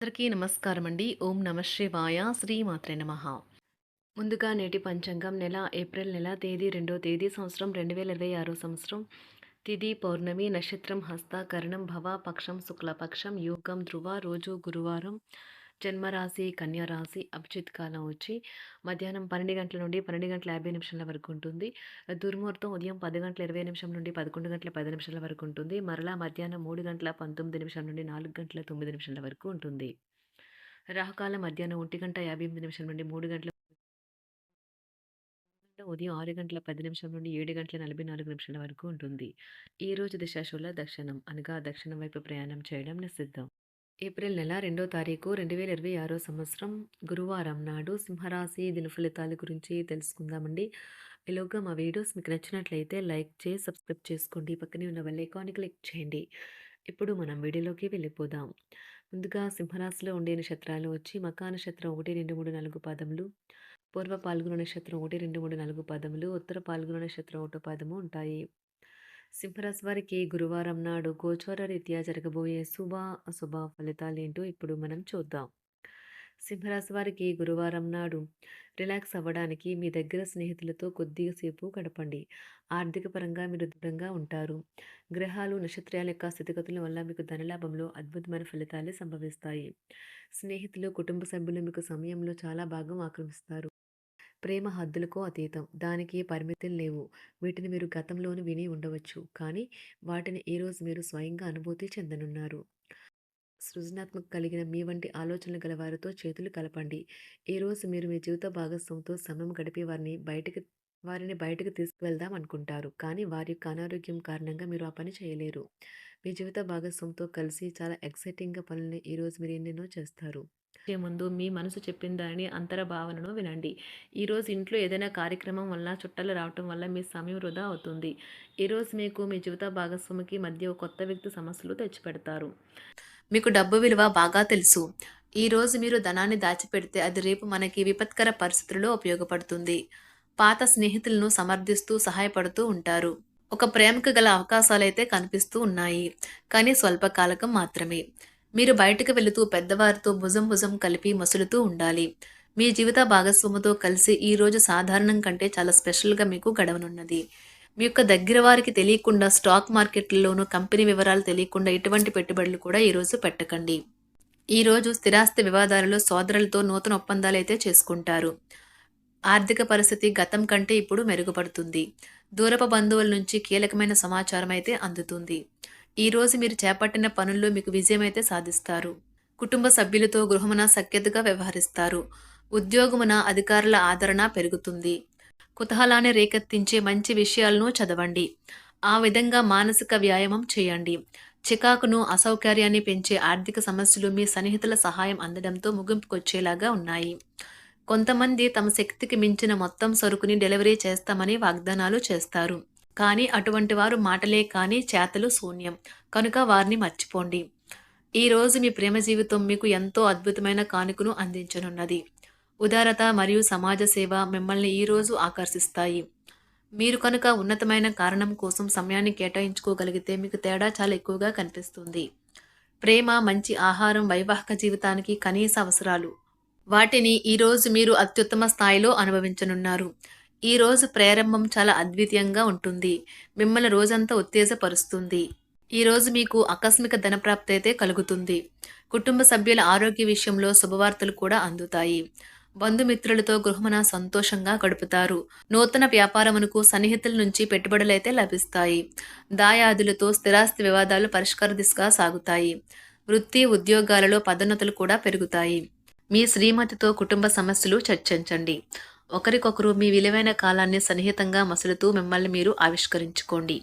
అందరికీ నమస్కారం అండి. ఓం నమ శివాయ. శ్రీమాత్రే నమః. ముందుగా నేటి పంచాంగం నెల ఏప్రిల్ నెల తేదీ 2వ తేదీ సంవత్సరం 2026 సంవత్సరం. తిథి పౌర్ణమి, నక్షత్రం హస్త, కరణం భవ, పక్షం శుక్లపక్షం, యోగం ధ్రువ, రోజు గురువారం, జన్మరాశి కన్యా రాశి, అభిజిత్ కాలం వచ్చి మధ్యాహ్నం 12 గంటల నుండి 12:50 వరకు ఉంటుంది. దుర్ముహూర్తం ఉదయం 10:20 నుండి 11:10 వరకు ఉంటుంది. మరలా మధ్యాహ్నం 3:19 నుండి 4:09 వరకు ఉంటుంది. రాహుకాలం మధ్యాహ్నం 1:58 నుండి 3 గంటల ఉదయం 6:10 నుండి 7:44 వరకు ఉంటుంది. ఈ రోజు దిశాశూల దక్షిణం అనగా దక్షిణం వైపు ప్రయాణం చేయడం నిషిద్ధం. ఏప్రిల్ నెల 2వ తారీఖు 2026 సంవత్సరం గురువారం నాడు సింహరాశి దిన ఫలితాల గురించి తెలుసుకుందామండి. ఈలోగా మా వీడియోస్ మీకు నచ్చినట్లయితే లైక్ చేసి సబ్స్క్రైబ్ చేసుకోండి. పక్కనే ఉన్న బెల్ ఐకాన్ని క్లిక్ చేయండి. ఇప్పుడు మనం వీడియోలోకి వెళ్ళిపోదాం. ముందుగా సింహరాశిలో ఉండే నక్షత్రాలు వచ్చి మకా నక్షత్రం 1, 2, 3, 4 పాదములు, పూర్వ పాల్గొన నక్షత్రం 1, 2, 3, 4 పాదములు, ఉత్తర పాల్గొన నక్షత్రం 1 పాదము ఉంటాయి. సింహరాశి వారికి గురువారం నాడు గోచార రీత్యా జరగబోయే శుభ అశుభ ఫలితాలేంటో ఇప్పుడు మనం చూద్దాం. సింహరాశి వారికి గురువారం నాడు రిలాక్స్ అవ్వడానికి మీ దగ్గర స్నేహితులతో కొద్దిసేపు గడపండి. ఆర్థిక పరంగా మీరు దృఢంగా ఉంటారు. గ్రహాలు నక్షత్రాల యొక్క స్థితిగతుల వల్ల మీకు ధనలాభంలో అద్భుతమైన ఫలితాలు సంభవిస్తాయి. స్నేహితులు కుటుంబ సభ్యులు మీకు సమయంలో చాలా భాగం ఆక్రమిస్తారు. ప్రేమ హద్దులకు అతీతం. దానికి పరిమితులు లేవు. వీటిని మీరు గతంలోనూ విని ఉండవచ్చు. కానీ వాటిని ఈరోజు మీరు స్వయంగా అనుభూతి చెందనున్నారు. సృజనాత్మక కలిగిన మీ వంటి ఆలోచనలు గల వారితో చేతులు కలపండి. ఈరోజు మీరు మీ జీవిత భాగస్వామితో సమయం గడిపి వారిని బయటకు తీసుకువెళ్దాం అనుకుంటారు. కానీ వారి యొక్క అనారోగ్యం కారణంగా మీరు ఆ పని చేయలేరు. మీ జీవిత భాగస్వామితో కలిసి చాలా ఎక్సైటింగ్‌గా పనుల్ని ఈరోజు మీరు ఎన్నెన్నో చేస్తారు. ముందు మీ మనసు చెప్పిన దానిని అంతర్భావనను వినండి. ఈరోజు ఇంట్లో ఏదైనా కార్యక్రమం వల్ల చుట్టాలు రావటం వల్ల మీ సమయం వృధా అవుతుంది. ఈరోజు మీకు మీ జీవిత భాగస్వామికి మధ్య ఒక కొత్త వ్యక్తి సమస్యలు తెచ్చిపెడతారు. మీకు డబ్బు విలువ బాగా తెలుసు. ఈరోజు మీరు ధనాన్ని దాచిపెడితే అది రేపు మనకి విపత్కర పరిస్థితుల్లో ఉపయోగపడుతుంది. పాత స్నేహితులను సమర్థిస్తూ సహాయపడుతూ ఉంటారు. ఒక ప్రేమకు గల అవకాశాలైతే కనిపిస్తూ ఉన్నాయి. కానీ స్వల్పకాలకం మాత్రమే. మీరు బయటకు వెళుతూ పెద్దవారితో భుజం భుజం కలిపి మసులుతూ ఉండాలి. మీ జీవిత భాగస్వామితో కలిసి ఈరోజు సాధారణం కంటే చాలా స్పెషల్గా మీకు గడవనున్నది. మీ యొక్క దగ్గర వారికి తెలియకుండా స్టాక్ మార్కెట్లలోనూ కంపెనీ వివరాలు తెలియకుండా ఎటువంటి పెట్టుబడులు కూడా ఈరోజు పెట్టకండి. ఈరోజు స్థిరాస్తి వివాదాలలో సోదరులతో నూతన ఒప్పందాలు అయితే చేసుకుంటారు. ఆర్థిక పరిస్థితి గతం కంటే ఇప్పుడు మెరుగుపడుతుంది. దూరపు బంధువుల నుంచి కీలకమైన సమాచారం అయితే అందుతుంది. ఈరోజు మీరు చేపట్టిన పనుల్లో మీకు విజయం అయితే సాధిస్తారు. కుటుంబ సభ్యులతో గృహమున సఖ్యతగా వ్యవహరిస్తారు. ఉద్యోగమున అధికారుల ఆదరణ పెరుగుతుంది. కుతూహలాన్ని రేకెత్తించే మంచి విషయాలను చదవండి. ఆ విధంగా మానసిక వ్యాయామం చేయండి. చికాకును అసౌకర్యాన్ని పెంచే ఆర్థిక సమస్యలు మీ సన్నిహితుల సహాయం అందడంతో ముగింపుకొచ్చేలాగా ఉన్నాయి. కొంతమంది తమ శక్తికి మించిన మొత్తం సరుకుని డెలివరీ చేస్తామని వాగ్దానాలు చేస్తారు. కానీ అటువంటి వారు మాటలే కానీ చేతలు శూన్యం. కనుక వారిని మర్చిపోండి. ఈరోజు మీ ప్రేమ జీవితం మీకు ఎంతో అద్భుతమైన కానుకను అందించనున్నది. ఉదారత మరియు సమాజ సేవ మిమ్మల్ని ఈరోజు ఆకర్షిస్తాయి. మీరు కనుక ఉన్నతమైన కారణం కోసం సమయాన్ని కేటాయించుకోగలిగితే మీకు తేడా చాలా ఎక్కువగా కనిపిస్తుంది. ప్రేమ, మంచి ఆహారం వైవాహిక జీవితానికి కనీస అవసరాలు. వాటిని ఈరోజు మీరు అత్యుత్తమ స్థాయిలో అనుభవించనున్నారు. ఈరోజు ప్రారంభం చాలా అద్వితీయంగా ఉంటుంది. మిమ్మల్ని రోజంతా ఉత్తేజపరుస్తుంది. ఈరోజు మీకు ఆకస్మిక ధనప్రాప్తి అయితే కలుగుతుంది. కుటుంబ సభ్యుల ఆరోగ్య విషయంలో శుభవార్తలు కూడా అందుతాయి. బంధుమిత్రులతో గృహమున సంతోషంగా గడుపుతారు. నూతన వ్యాపారమునకు సన్నిహితుల నుంచి పెట్టుబడులైతే లభిస్తాయి. దాయాదులతో స్థిరాస్తి వివాదాలు పరిష్కార దిశగా సాగుతాయి. వృత్తి ఉద్యోగాలలో పదోన్నతులు కూడా పెరుగుతాయి. మీ శ్రీమతితో కుటుంబ సమస్యలు చర్చించండి. ఒకరికొకరు మీ విలువైన కాలాన్ని సన్నిహితంగా మసులుతూ మిమ్మల్ని మీరు ఆవిష్కరించుకోండి.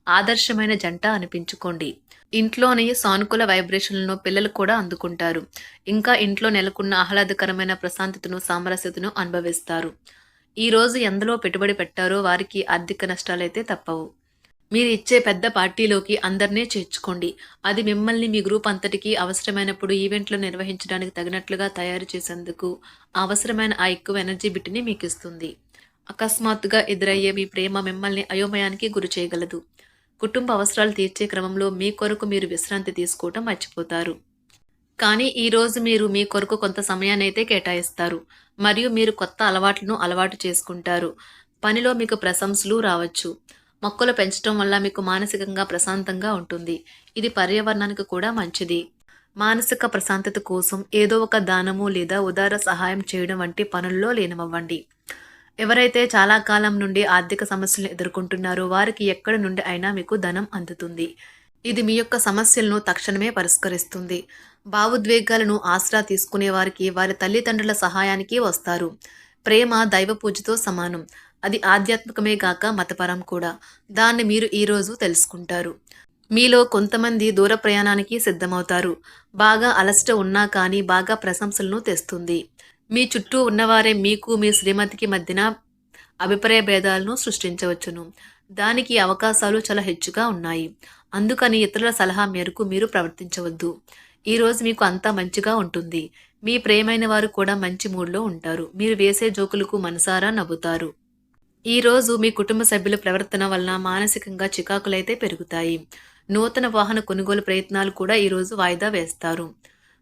ఆదర్శమైన జంట అనిపించుకోండి. ఇంట్లోని సానుకూల వైబ్రేషన్లను పిల్లలు కూడా అందుకుంటారు. ఇంకా ఇంట్లో నెలకొన్న ఆహ్లాదకరమైన ప్రశాంతతను, సామరస్యతను అనుభవిస్తారు. ఈరోజు ఎందులో పెట్టుబడి పెట్టారో వారికి ఆర్థిక నష్టాలైతే తప్పవు. మీరు ఇచ్చే పెద్ద పార్టీలోకి అందరినీ చేర్చుకోండి. అది మిమ్మల్ని మీ గ్రూప్ అంతటికీ అవసరమైనప్పుడు ఈవెంట్లు నిర్వహించడానికి తగినట్లుగా తయారు చేసేందుకు అవసరమైన ఆ ఎక్కువ ఎనర్జీ బిట్ని మీకు ఇస్తుంది. అకస్మాత్తుగా ఎదురయ్యే మీ ప్రేమ మిమ్మల్ని అయోమయానికి గురి చేయగలదు. కుటుంబ అవసరాలు తీర్చే క్రమంలో మీ కొరకు మీరు విశ్రాంతి తీసుకోవటం మర్చిపోతారు. కానీ ఈరోజు మీరు మీ కొరకు కొంత సమయాన్నైతే కేటాయిస్తారు. మరియు మీరు కొత్త అలవాట్లను అలవాటు చేసుకుంటారు. పనిలో మీకు ప్రశంసలు రావచ్చు. మొక్కలు పెంచడం వల్ల మీకు మానసికంగా ప్రశాంతంగా ఉంటుంది. ఇది పర్యావరణానికి కూడా మంచిది. మానసిక ప్రశాంతత కోసం ఏదో ఒక దానము లేదా ఉదార సహాయం చేయడం వంటి పనుల్లో లీనమవ్వండి. ఎవరైతే చాలా కాలం నుండి ఆర్థిక సమస్యలను ఎదుర్కొంటున్నారో వారికి ఎక్కడి నుండి అయినా మీకు ధనం అందుతుంది. ఇది మీ యొక్క సమస్యలను తక్షణమే పరిష్కరిస్తుంది. భావోద్వేగాలను ఆసరా తీసుకునే వారికి వారి తల్లిదండ్రుల సహాయానికి వస్తారు. ప్రేమ దైవ పూజతో సమానం. అది ఆధ్యాత్మికమే గాక మతపరం కూడా. దాన్ని మీరు ఈరోజు తెలుసుకుంటారు. మీలో కొంతమంది దూర ప్రయాణానికి సిద్ధమవుతారు. బాగా అలసట ఉన్నా కానీ బాగా ప్రశంసలను తెస్తుంది. మీ చుట్టూ ఉన్నవారే మీకు మీ శ్రీమతికి మధ్యన అభిప్రాయ భేదాలను సృష్టించవచ్చును. దానికి అవకాశాలు చాలా హెచ్చుగా ఉన్నాయి. అందుకని ఇతరుల సలహా మేరకు మీరు ప్రవర్తించవద్దు. ఈరోజు మీకు అంతా మంచిగా ఉంటుంది. మీ ప్రియమైన వారు కూడా మంచి మూడ్లో ఉంటారు. మీరు వేసే జోకులకు మనసారా నవ్వుతారు. ఈరోజు మీ కుటుంబ సభ్యుల ప్రవర్తన వలన మానసికంగా చికాకులైతే పెరుగుతాయి. నూతన వాహన కొనుగోలు ప్రయత్నాలు కూడా ఈరోజు వాయిదా వేస్తారు.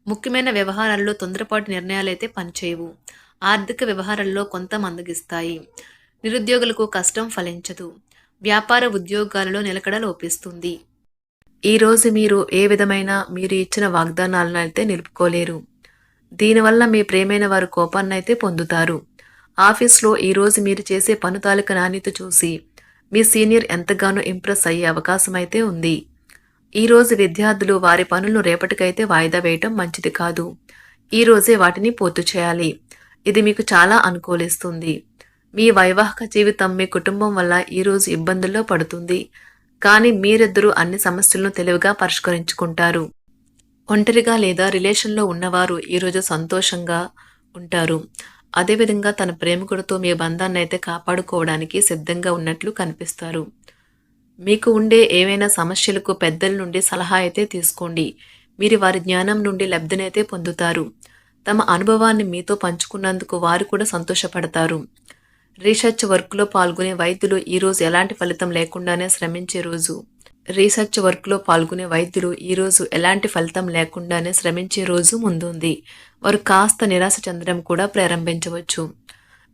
ముఖ్యమైన వ్యవహారాల్లో తొందరపాటు నిర్ణయాలైతే పనిచేయవు. ఆర్థిక వ్యవహారాల్లో కొంత మందగిస్తాయి. నిరుద్యోగులకు కష్టం ఫలించదు. వ్యాపార ఉద్యోగాలలో నిలకడ లోపిస్తుంది. ఈరోజు మీరు ఏ విధమైన మీరు ఇచ్చిన వాగ్దానాలను అయితే నిలుపుకోలేరు. దీనివల్ల మీ ప్రేమైన వారు కోపాన్నైతే పొందుతారు. ఆఫీస్లో ఈరోజు మీరు చేసే పను తాలూకా నాణ్యత చూసి మీ సీనియర్ ఎంతగానో ఇంప్రెస్ అయ్యే అవకాశం అయితే ఉంది. ఈరోజు విద్యార్థులు వారి పనులను రేపటికైతే వాయిదా వేయటం మంచిది కాదు. ఈరోజే వాటిని పూర్తి చేయాలి. ఇది మీకు చాలా అనుకూలిస్తుంది. మీ వైవాహిక జీవితం మీ కుటుంబం వల్ల ఈరోజు ఇబ్బందుల్లో పడుతుంది. కానీ మీరిద్దరూ అన్ని సమస్యలను తెలివిగా పరిష్కరించుకుంటారు. ఒంటరిగా లేదా రిలేషన్లో ఉన్నవారు ఈరోజు సంతోషంగా ఉంటారు. అదేవిధంగా తన ప్రేమికుడితో మీ బంధాన్ని అయితే కాపాడుకోవడానికి సిద్ధంగా ఉన్నట్లు కనిపిస్తారు. మీకు ఉండే ఏవైనా సమస్యలకు పెద్దల నుండి సలహా అయితే తీసుకోండి. మీరు వారి జ్ఞానం నుండి లబ్ధినైతే పొందుతారు. తమ అనుభవాన్ని మీతో పంచుకున్నందుకు వారు కూడా సంతోషపడతారు. రీసెర్చ్ వర్క్లో పాల్గొనే వైద్యులు ఈరోజు ఎలాంటి ఫలితం లేకుండానే శ్రమించే రోజు. రీసెర్చ్ వర్క్లో పాల్గొనే వైద్యులు ఈరోజు ఎలాంటి ఫలితం లేకుండానే శ్రమించే రోజు ముందుంది. వారు కాస్త నిరాశ చెందడం కూడా ప్రారంభించవచ్చు.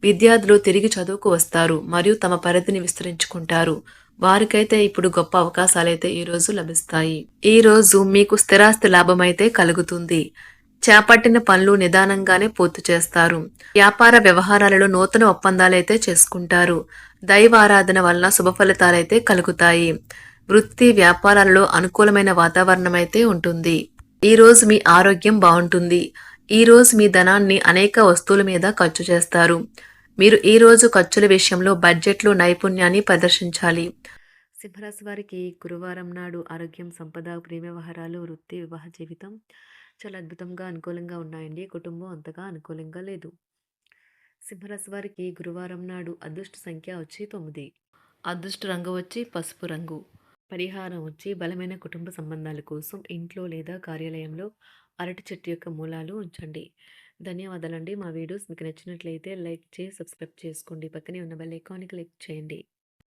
విద్యార్థులు తిరిగి చదువుకు వస్తారు మరియు తమ పరిధిని విస్తరించుకుంటారు. వారికైతే ఇప్పుడు గొప్ప అవకాశాలైతే ఈరోజు లభిస్తాయి. ఈరోజు మీకు స్థిరాస్తి లాభమైతే కలుగుతుంది. చేపట్టిన పనులు నిదానంగానే పూర్తి చేస్తారు. వ్యాపార వ్యవహారాలలో నూతన ఒప్పందాలైతే చేసుకుంటారు. దైవ ఆరాధన వలన శుభ ఫలితాలైతే కలుగుతాయి. వృత్తి వ్యాపారాలలో అనుకూలమైన వాతావరణం అయితే ఉంటుంది. ఈరోజు మీ ఆరోగ్యం బాగుంటుంది. ఈరోజు మీ ధనాన్ని అనేక వస్తువుల మీద ఖర్చు చేస్తారు. మీరు ఈరోజు ఖర్చుల విషయంలో బడ్జెట్లో నైపుణ్యాన్ని ప్రదర్శించాలి. సింహరాశి వారికి గురువారం నాడు ఆరోగ్యం, సంపద, ప్రేమ వ్యవహారాలు, వృత్తి, వివాహ జీవితం చాలా అద్భుతంగా అనుకూలంగా ఉన్నాయండి. కుటుంబం అంతగా అనుకూలంగా లేదు. సింహరాశి వారికి గురువారం నాడు అదృష్ట సంఖ్య వచ్చి 9. అదృష్ట రంగు వచ్చి పసుపు రంగు. పరిహారం వచ్చి బలమైన కుటుంబ సంబంధాల కోసం ఇంట్లో లేదా కార్యాలయంలో అరటి చెట్టు యొక్క మూలాలు ఉంచండి. ధన్యవాదాలండి. మా వీడియోస్ మీకు నచ్చినట్లయితే లైక్ చేసి సబ్స్క్రైబ్ చేసుకోండి. పక్కనే ఉన్న బెల్ ఐకాన్‌ని క్లిక్ చేయండి.